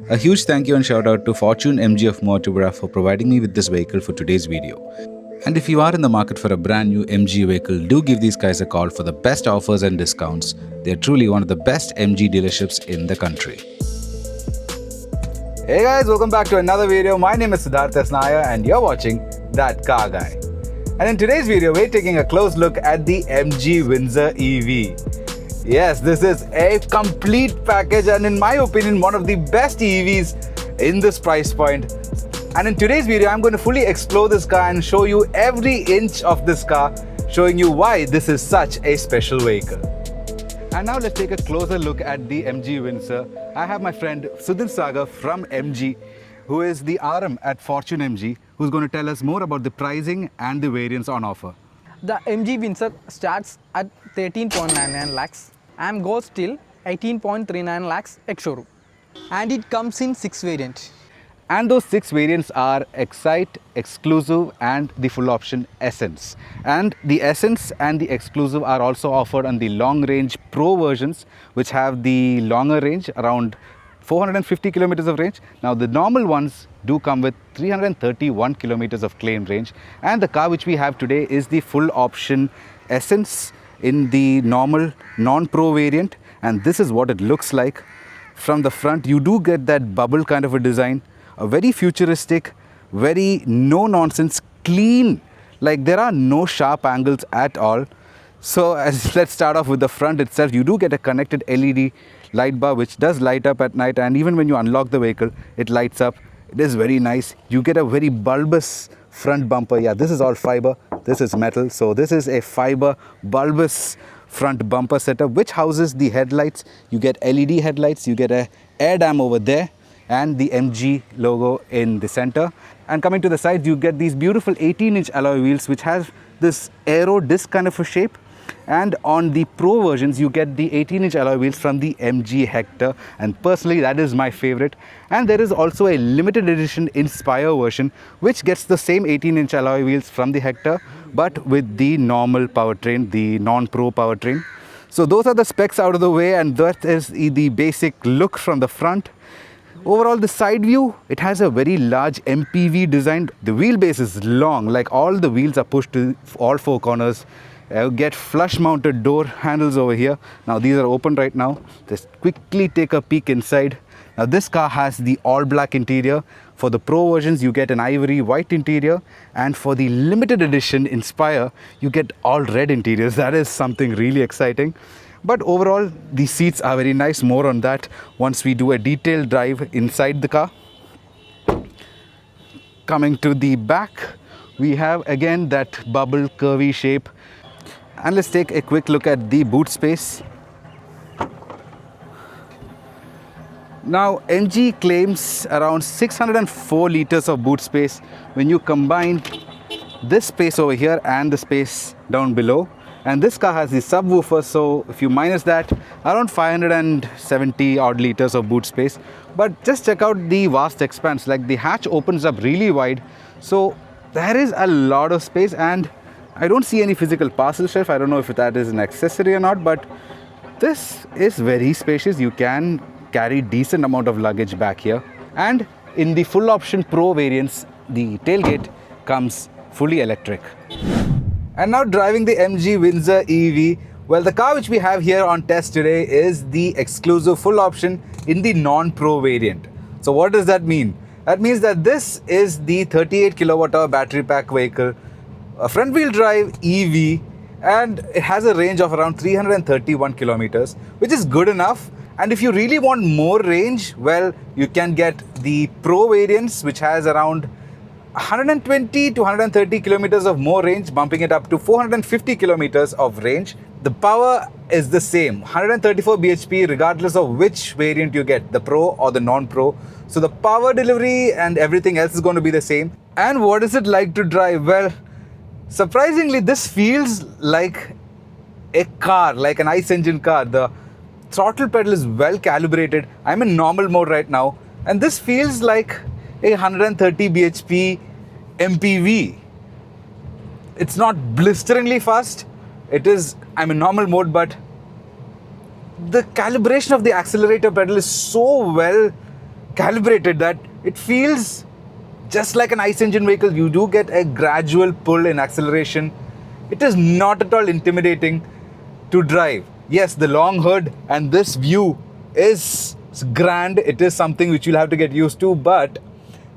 A huge thank you and shout out to Fortune MGWINDSOR for providing me with this vehicle for today's video. And if you are in the market for a brand new MG vehicle, do give these guys a call for the best offers and discounts. They're truly one of the best MG dealerships in the country. Hey guys, welcome back to another video. My name is Siddharth Esnaya and you're watching That Car Guy. And in today's video, we're taking a close look at the MG Windsor EV. Yes, this is a complete package and in my opinion, one of the best EVs in this price point. And in today's video, I'm going to fully explore this car and show you every inch of this car, showing you why this is such a special vehicle. And now let's take a closer look at the MG Windsor. I have my friend Sudhir Sagar from MG, who is the RM at Fortune MG, who's going to tell us more about the pricing and the variants on offer. The MG Windsor starts at 13.99 lakhs and goes till 18.39 lakhs ex-showroom. And it comes in 6 variants. And those 6 variants are Excite, Exclusive and the full option Essence. And the Essence and the Exclusive are also offered on the long range Pro versions, which have the longer range, around 450 kilometers of range. Now the normal ones do come with 331 kilometers of claimed range. And the car which we have today is the full option Essence in the normal non-Pro variant. And this is what it looks like. From the front, you do get that bubble kind of a design, a very futuristic, very no-nonsense, clean, like there are no sharp angles at all. So let's start off with the front itself. You do get a connected LED light bar which does light up at night, and even when you unlock the vehicle, it lights up. It is very nice. You get a very bulbous front bumper. Yeah, this is all fiber, this is metal. So this is a fiber bulbous front bumper setup which houses the headlights. You get LED headlights, you get a air dam over there, and the MG logo in the center. And coming to the side, you get these beautiful 18-inch alloy wheels which have this aero disc kind of a shape. And on the Pro versions, you get the 18-inch alloy wheels from the MG Hector, and personally that is my favorite. And there is also a limited edition Inspire version which gets the same 18-inch alloy wheels from the Hector but with the normal powertrain, the non-Pro powertrain. So those are the specs out of the way, and that is the basic look from the front. Overall, the side view, it has a very large MPV design. The wheelbase is long, like all the wheels are pushed to all 4 corners. You get flush mounted door handles over here. Now these are open right now. Just quickly take a peek inside. Now this car has the all black interior. For the Pro versions, you get an ivory white interior. And for the limited edition Inspire, you get all red interiors. That is something really exciting. But overall, the seats are very nice. More on that once we do a detailed drive inside the car. Coming to the back, we have again that bubble curvy shape. And let's take a quick look at the boot space. Now, MG claims around 604 liters of boot space when you combine this space over here and the space down below. And this car has the subwoofer, so if you minus that, around 570 odd liters of boot space. But just check out the vast expanse, like the hatch opens up really wide. So there is a lot of space, and I don't see any physical parcel shelf. I don't know if that is an accessory or not, but this is very spacious. You can carry decent amount of luggage back here. And in the full option Pro variants, the tailgate comes fully electric. And now driving the MG Windsor EV, well, the car which we have here on test today is the exclusive full option in the non-Pro variant. So what does that mean? That means that this is the 38 kilowatt hour battery pack vehicle, a front wheel drive EV, and it has a range of around 331 kilometers, which is good enough. And if you really want more range, well, you can get the Pro variants, which has around 120 to 130 kilometers of more range, bumping it up to 450 kilometers of range. The power is the same, 134 bhp regardless of which variant you get, the Pro or the non-Pro. So the power delivery and everything else is going to be the same. And what is it like to drive? Well, surprisingly, this feels like a car, like an ICE engine car. The throttle pedal is well calibrated. I'm in normal mode right now, and this feels like a 130 bhp MPV. It's not blisteringly fast. I'm in normal mode, but the calibration of the accelerator pedal is so well calibrated that it feels just like an ICE engine vehicle. You do get a gradual pull in acceleration. It is not at all intimidating to drive. Yes, the long hood and this view is grand. It is something which you'll have to get used to, but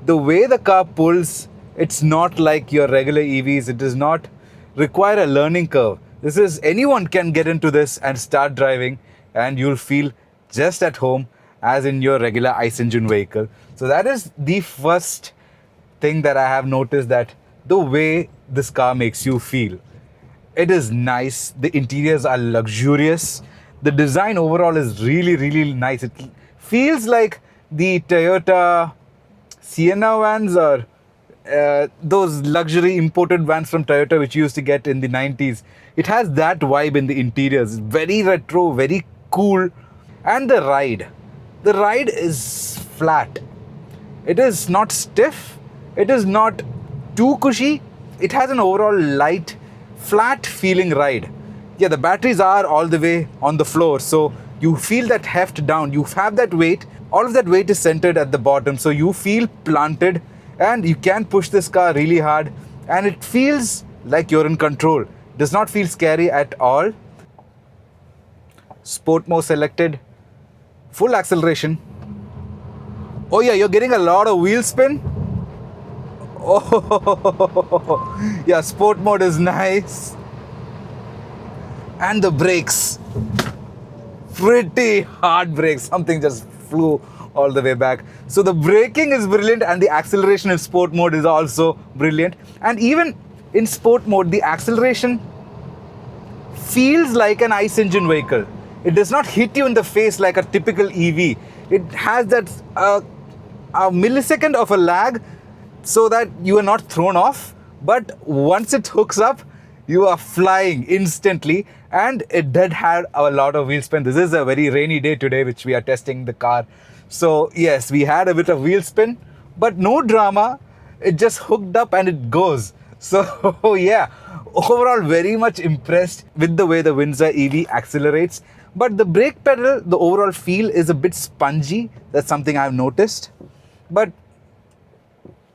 the way the car pulls, it's not like your regular EVs. It does not require a learning curve. This is, anyone can get into this and start driving, and you'll feel just at home as in your regular ICE engine vehicle. So that is the first thing that I have noticed, that the way this car makes you feel. It is nice. The interiors are luxurious. The design overall is really, really nice. It feels like the Toyota Sienna vans, or those luxury imported vans from Toyota which you used to get in the 90s. It has that vibe in the interiors. Very retro, very cool. And the ride is flat. It is not stiff. It is not too cushy. It has an overall light, flat feeling ride. Yeah, the batteries are all the way on the floor, so you feel that heft down. You have that weight. All of that weight is centered at the bottom, so you feel planted, and you can push this car really hard, and it feels like you're in control. It does not feel scary at all. Sport mode selected. Full acceleration. Oh yeah, you're getting a lot of wheel spin. Oh yeah, sport mode is nice. And the brakes, pretty hard brakes. Something just flew all the way back. So the braking is brilliant, and the acceleration in sport mode is also brilliant. And even in sport mode, the acceleration feels like an ICE engine vehicle. It does not hit you in the face like a typical EV. It has that a millisecond of a lag, so that you are not thrown off. But once it hooks up, you are flying instantly, and it did have a lot of wheel spin. This is a very rainy day today, which we are testing the car. So yes, we had a bit of wheel spin, but no drama. It just hooked up and it goes. So yeah, overall very much impressed with the way the Windsor EV accelerates. But the brake pedal, the overall feel is a bit spongy. That's something I've noticed. But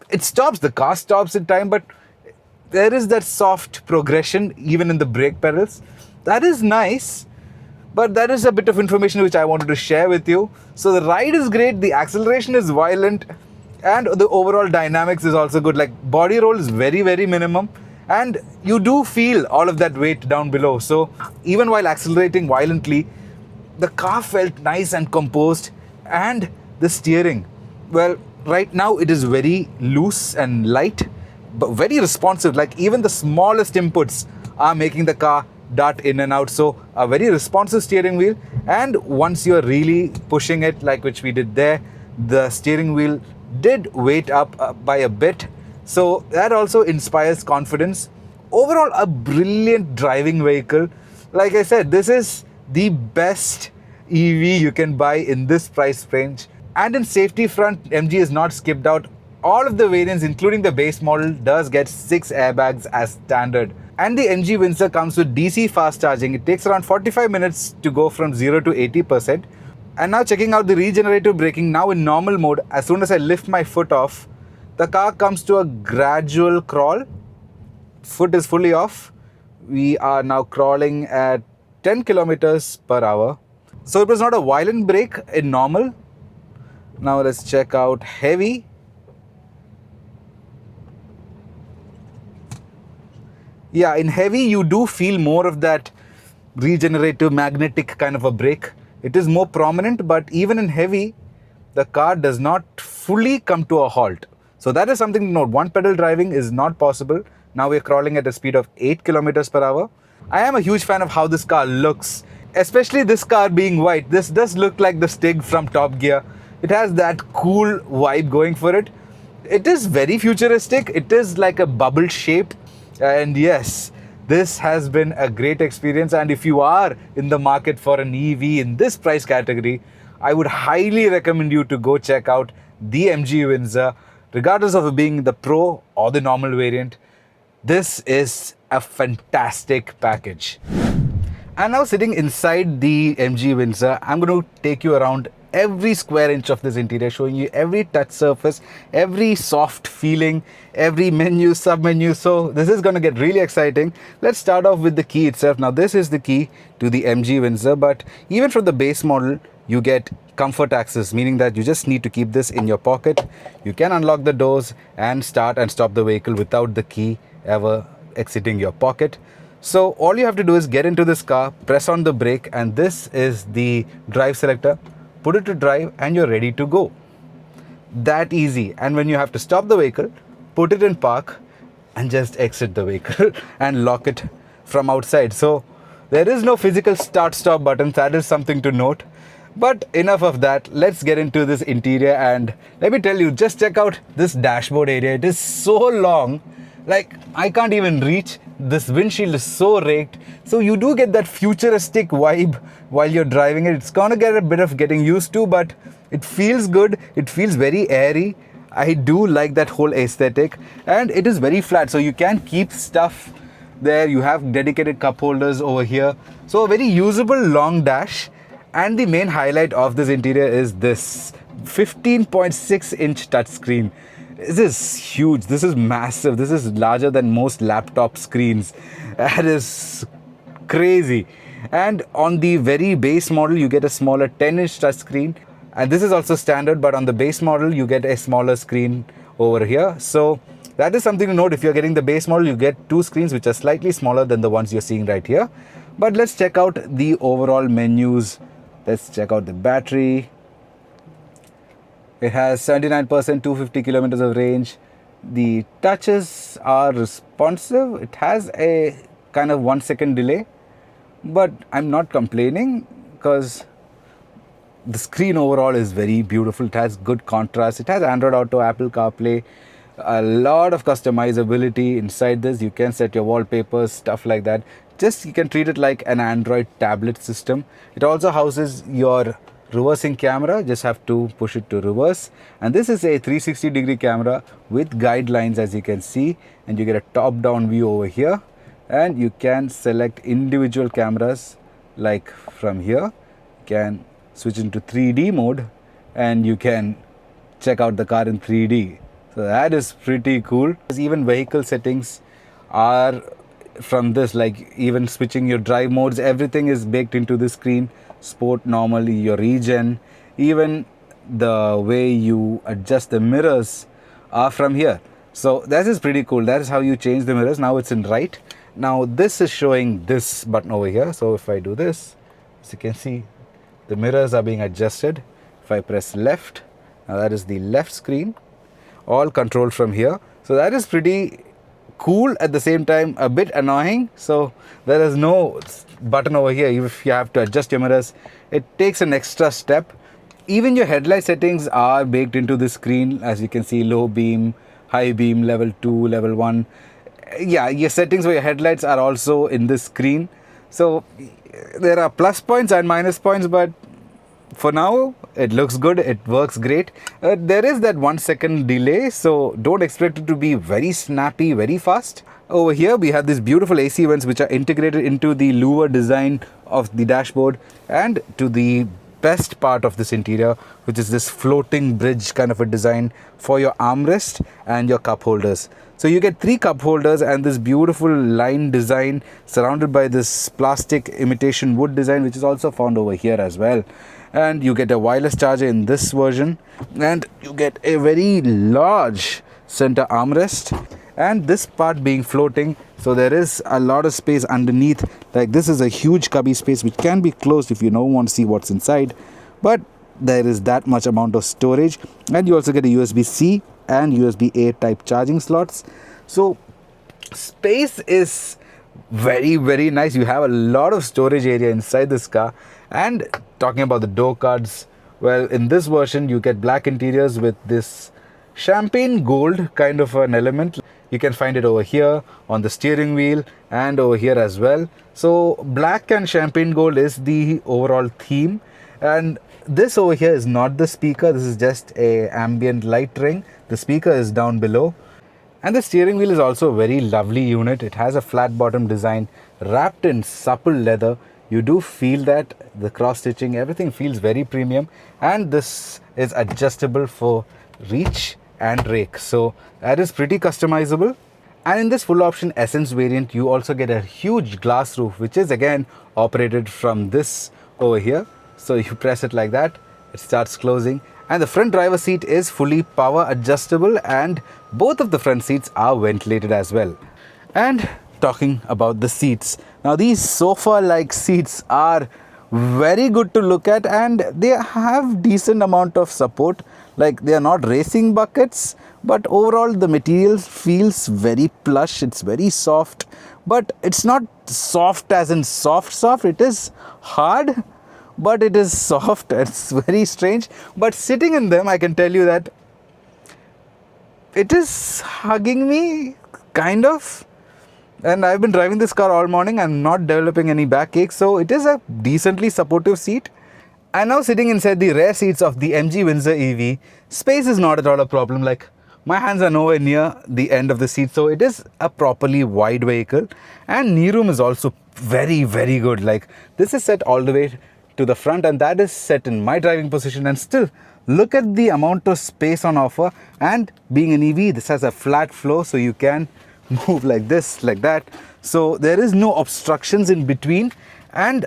it stops, the car stops in time, but there is that soft progression even in the brake pedals. That is nice, but that is a bit of information which I wanted to share with you. So the ride is great, the acceleration is violent, and the overall dynamics is also good. Like, body roll is very, very minimum, and you do feel all of that weight down below. So even while accelerating violently, the car felt nice and composed. And the steering, well, right now it is very loose and light, but very responsive. Like, even the smallest inputs are making the car dart in and out. So a very responsive steering wheel. And once you're really pushing it, like which we did there, the steering wheel did weight up by a bit. So that also inspires confidence. Overall, a brilliant driving vehicle. Like I said, this is the best EV you can buy in this price range. And in safety front, MG is not skipped out. All of the variants, including the base model, does get 6 airbags as standard. And the MG Windsor comes with DC fast charging. It takes around 45 minutes to go from 0 to 80%. And now checking out the regenerative braking, now in normal mode, as soon as I lift my foot off, the car comes to a gradual crawl. Foot is fully off. We are now crawling at 10 kilometers per hour. So it was not a violent brake in normal. Now let's check out heavy. Yeah, in heavy you do feel more of that regenerative magnetic kind of a brake. It is more prominent, but even in heavy, the car does not fully come to a halt. So that is something to note. One pedal driving is not possible. Now we're crawling at a speed of 8 kilometers per hour. I am a huge fan of how this car looks, especially this car being white. This does look like the Stig from Top Gear. It has that cool vibe going for it. It is very futuristic. It is like a bubble shape. And yes, this has been a great experience. And if you are in the market for an EV in this price category, I would highly recommend you to go check out the MG Windsor, regardless of it being the Pro or the normal variant. This is a fantastic package. And now sitting inside the MG Windsor, I'm going to take you around every square inch of this interior, showing you every touch surface, every soft feeling, every menu, sub-menu. So this is going to get really exciting. Let's start off with the key itself. Now this is the key to the MG Windsor, but even from the base model, you get comfort access, meaning that you just need to keep this in your pocket. You can unlock the doors and start and stop the vehicle without the key ever exiting your pocket. So all you have to do is get into this car, press on the brake, and this is the drive selector. Put it to drive and you're ready to go. That easy. And when you have to stop the vehicle, put it in park and just exit the vehicle and lock it from outside. So there is no physical start stop button. That is something to note. But enough of that. Let's get into this interior, and let me tell you, just check out this dashboard area. It is so long, like I can't even reach. This windshield is so raked, so you do get that futuristic vibe while you're driving it. It's gonna get a bit of getting used to, but it feels good. It feels very airy. I do like that whole aesthetic, and it is very flat, so you can keep stuff there. You have dedicated cup holders over here, so a very usable long dash. And the main highlight of this interior is this 15.6-inch touchscreen. This is huge. This is massive. This is larger than most laptop screens. That is crazy. And on the very base model, you get a smaller 10-inch touchscreen. And this is also standard, but on the base model, you get a smaller screen over here. So that is something to note. If you're getting the base model, you get two screens which are slightly smaller than the ones you're seeing right here. But let's check out the overall menus. Let's check out the battery. It has 79%, 250 kilometers of range. The touches are responsive. It has a kind of 1 second delay, but I'm not complaining because the screen overall is very beautiful. It has good contrast. It has Android Auto, Apple CarPlay, a lot of customizability inside this. You can set your wallpapers, stuff like that. Just you can treat it like an Android tablet system. It also houses your reversing camera. Just have to push it to reverse. And this is a 360-degree camera with guidelines, as you can see. And you get a top-down view over here. And you can select individual cameras, like from here. You can switch into 3D mode and you can check out the car in 3D. So that is pretty cool. Even vehicle settings are from this, like even switching your drive modes, everything is baked into the screen. Sport, normal, your regen, even the way you adjust the mirrors are from here. So that is pretty cool. That is how you change the mirrors. Now it's in right. Now this is showing this button over here. So if I do this, as you can see, the mirrors are being adjusted. If I press left, now that is the left screen, all controlled from here. So that is pretty cool, at the same time a bit annoying. So there is no button over here. If you have to adjust your mirrors, it takes an extra step. Even your headlight settings are baked into the screen. As you can see, low beam, high beam, level 2, level 1. Yeah, your settings for your headlights are also in this screen. So there are plus points and minus points, but for now it looks good. It works great. There is that 1 second delay, so don't expect it to be very snappy, very fast. Over here we have these beautiful AC vents which are integrated into the louver design of the dashboard, and to the best part of this interior, which is this floating bridge kind of a design for your armrest and your cup holders. So you get 3 cup holders and this beautiful line design surrounded by this plastic imitation wood design, which is also found over here as well. And you get a wireless charger in this version, and you get a very large center armrest, and this part being floating, so there is a lot of space underneath. Like this is a huge cubby space which can be closed if you don't want to see what's inside, but there is that much amount of storage. And you also get a USB-C and USB-A type charging slots. So space is very, very nice. You have a lot of storage area inside this car. And talking about the door cards, well, in this version you get black interiors with this champagne gold kind of an element. You can find it over here on the steering wheel and over here as well. So black and champagne gold is the overall theme. And this over here is not the speaker. This is just a ambient light ring. The speaker is down below. And the steering wheel is also a very lovely unit. It has a flat bottom design wrapped in supple leather. you do feel that the cross stitching, everything feels very premium, and this is adjustable for reach and rake, so that is pretty customizable. And in this full option Essence variant, you also get a huge glass roof, which is again operated from this over here. So you press it like that, it starts closing, and the front driver seat is fully power adjustable, and both of the front seats are ventilated as well. And talking about the seats, now these sofa-like seats are very good to look at, and they have decent amount of support. Like, they are not racing buckets, but overall the material feels very plush. It's very soft, but it's not soft as in soft. It is hard, but it is soft. It's very strange, but sitting in them, I can tell you that it is hugging me, kind of. And I've been driving this car all morning. I'm not developing any backache, so it is a decently supportive seat. And now sitting inside the rear seats of the MG Windsor EV, space is not at all a problem. Like, my hands are nowhere near the end of the seat, so it is a properly wide vehicle. And knee room is also very, very good. Like, this is set all the way to the front, and that is set in my driving position, and still look at the amount of space on offer. And being an EV, this has a flat floor, so you can move like this, like that, so there is no obstructions in between, and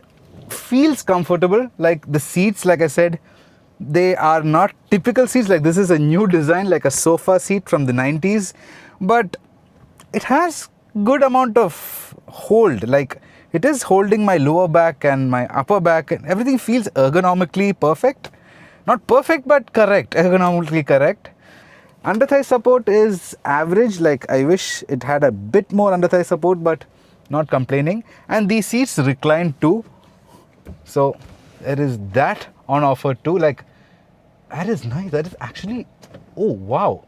feels comfortable. Like, the seats, like I said, they are not typical seats. Like, this is a new design, like a sofa seat from the 90s, but it has good amount of hold. Like, it is holding my lower back and my upper back, and everything feels ergonomically perfect. Not perfect, but correct, ergonomically correct. Under thigh support is average. Like, I wish it had a bit more under thigh support, but not complaining. And these seats recline too, so there is that on offer too. Like, that is nice. That is actually, oh wow,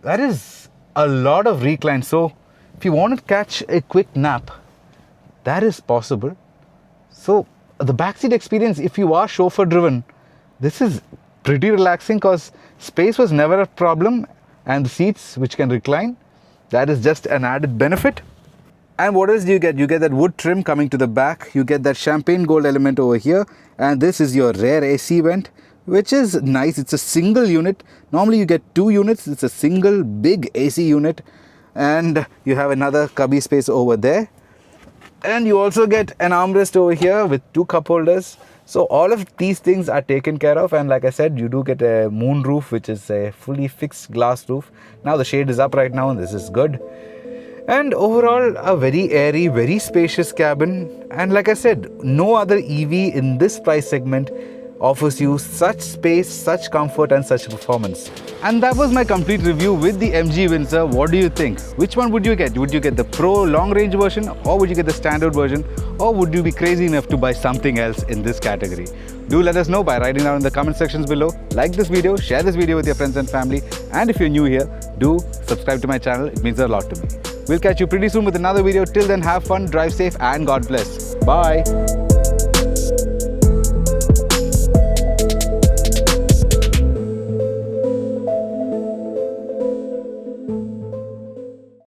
that is a lot of recline. So if you want to catch a quick nap, that is possible. So the backseat experience, if you are chauffeur driven, this is pretty relaxing, because space was never a problem, and the seats which can recline, that is just an added benefit. And what else do you get? You get that wood trim coming to the back, you get that champagne gold element over here, and this is your rear AC vent, which is nice. It's a single unit. Normally you get 2 units. It's a single big AC unit, and you have another cubby space over there, and you also get an armrest over here with 2 cup holders. So all of these things are taken care of, and like I said, you do get a moon roof, which is a fully fixed glass roof. Now the shade is up right now, and this is good. And overall, a very airy, very spacious cabin. And like I said, no other EV in this price segment offers you such space, such comfort, and such performance. And that was my complete review with the MG Windsor. What do you think? Which one would you get? Would you get the Pro long range version, or would you get the standard version, or would you be crazy enough to buy something else in this category? Do let us know by writing down in the comment sections below. Like this video, share this video with your friends and family, and if you're new here, do subscribe to my channel. It means a lot to me. We'll catch you pretty soon with another video. Till then, have fun, drive safe, and God bless. Bye.